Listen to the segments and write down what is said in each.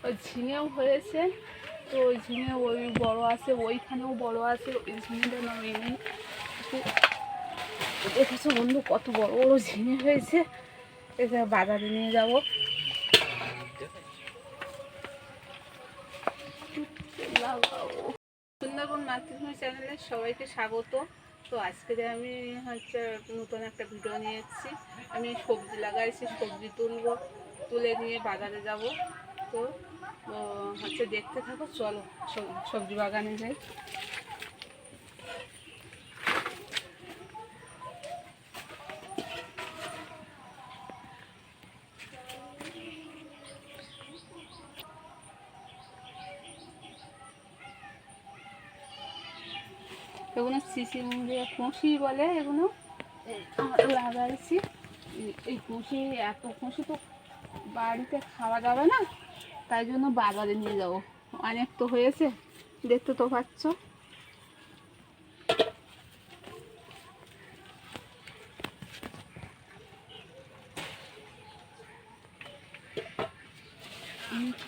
ওই ঝিঙেও হয়েছে, তো ওই ঝিঙে ওই বড় আছে, ওইখানেও বড় আছে, ওই ঝিঙেটা নামিয়ে নিই। দেখেছো বন্ধু কত বড় বড় ঝিঙে হয়েছে, এটা বাজারে নিয়ে যাবো। সুন্দরবন মাতৃভূমি চ্যানেলে সবাইকে স্বাগত। তো আজকে আমি হচ্ছে নতুন একটা ভিডিও নিয়ে এসেছি। আমি সবজি লাগাইছি, সবজি তুলে নিয়ে বাজারে যাব। তো হচ্ছে দেখতে থাকো, চলো সবজি বাগানে যাই। এগুলো সিসি মুড়িয়ে কুঁশি বলে, এগুলো লাগাইছি। এই কুঁশি, এত কুঁশি তো বাড়িতে খাওয়া যাবে না, তাই জন্য বাজারে নিয়ে যাবো। অনেক তো হয়েছে, দেখতে তো পাচ্ছ।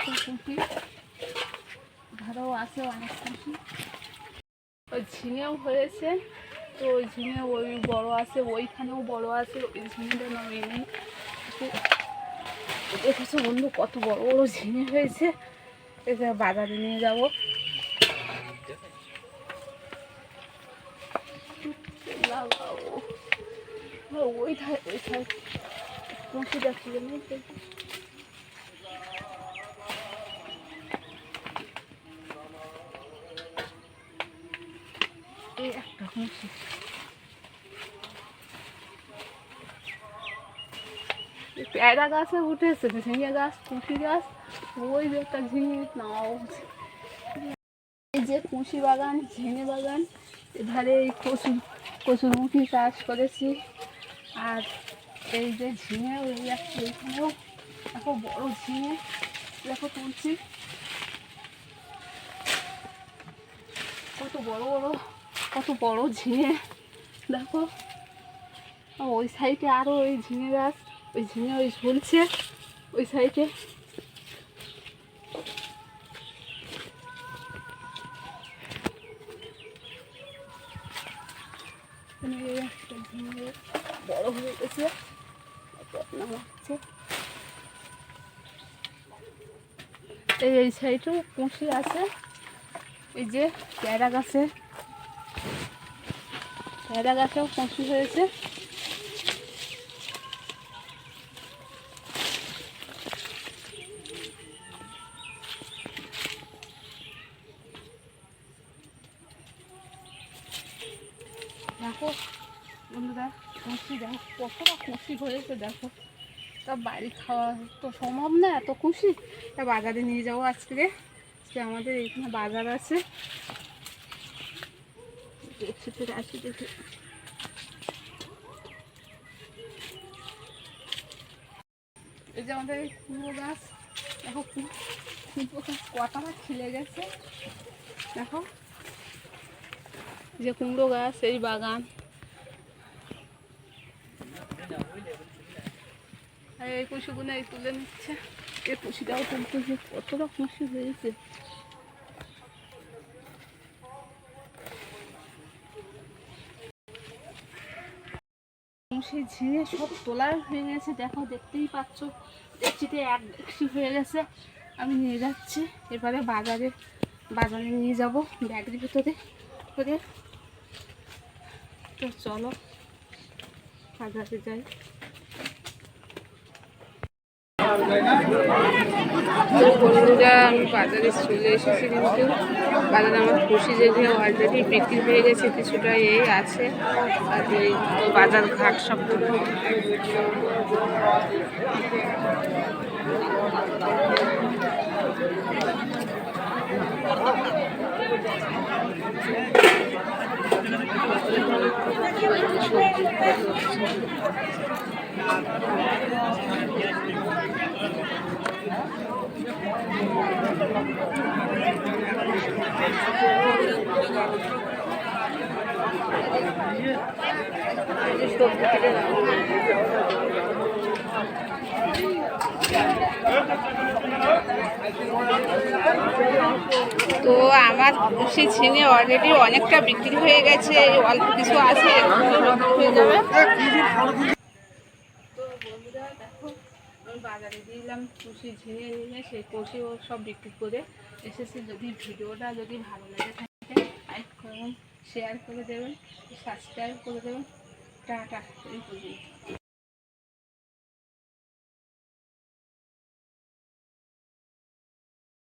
কুঁশি ধরো আছে অনেক কুঁশি। ওই ঝিঙেও হয়েছে, তো ওই ঝিঙে ওই বড় আছে, ওইখানেও বড় আছে, ওই ঝিঙেটা নামিয়ে নিই। দেখেছো বন্ধু কত বড় বড় ঝিঙে হয়েছে, এটা বাজারে নিয়ে যাব। ওই সাইড কুঁশি দেখি নেই। এই একটা কুঁশি, পেয়ারা গাছে উঠেছে, ঝিঙে গাছ, কুঁশি গাছ, ওই যে একটা ঝিঙে নাও। এই যে কুঁশি বাগান, ঝিঙে বাগান, এধারে এই কচুরমুখী চাষ করেছি। আর এই যে ঝিঙে, এইখানেও দেখো বড় ঝিঙে, দেখো তুলছি কত বড় ঝিঙে দেখো। ওই সাইডে আরও ওই ঝিঙে গাছ, ওই ঝিঙে ওই ঝুলছে ওই সাইডে। একটা ঝিঙে বড় হয়ে গেছে, এই সাইডেও কুঁশি আছে। এই যে পেয়ারা গাছেও কুঁশি হয়েছে। দেখো বন্ধুরা, কুঁশি দেখো কতটা কুঁশি হয়েছে, দেখো। তা বাড়ি খাওয়া তো সম্ভব না এত কুঁশি, তা বাজারে নিয়ে যাবো আজকে আমাদের এইখানে বাজার আছে। আসি দেখি। এই যে আমাদের এই কুমড়ো গাছ, দেখো কুমড়ো গাছ কতটা খিলে গেছে, দেখো যে কুমড়ো গাছ, এই বাগান। এই কুশিগুলো এই তুলে নিচ্ছে, এই কুশিটাও তুলতেছে, কতটা কুশি হয়েছে। কুশি ঝিঙে সব তোলা হয়ে গেছে, দেখো দেখতেই পাচ্ছ। দেখছিতে এক দেখছি হয়ে গেছে। আমি নিয়ে যাচ্ছি এবারে বাজারে নিয়ে যাব ব্যাগের ভিতরে করে। তো চলো বাজারে যাই। বন্ধুরা, আমি বাজারে চলে এসেছি, কিন্তু বাজারে আমার খুশি যেগুলো অলরেডি বিক্রি হয়ে গেছে, কিছুটা এই আছে। আর এই তো বাজার ঘাট সব সবজি তো আমার খুশি ঝিঙে অলরেডি অনেকটা বিক্রি হয়ে গেছে, অল্প কিছু আছে, হয়ে যাবে। তো বন্ধুরা দেখো, আমি বাজারে দিলাম খুশি ঝিঙে নিয়ে, সেই কষি ও সব বিক্রি করে এসেছি। যদি ভিডিওটা যদি ভালো লাগে থাকে লাইক করুন, শেয়ার করে দেবেন, সাবস্ক্রাইব করে দেবেন। টাটা, এই পর্যন্ত।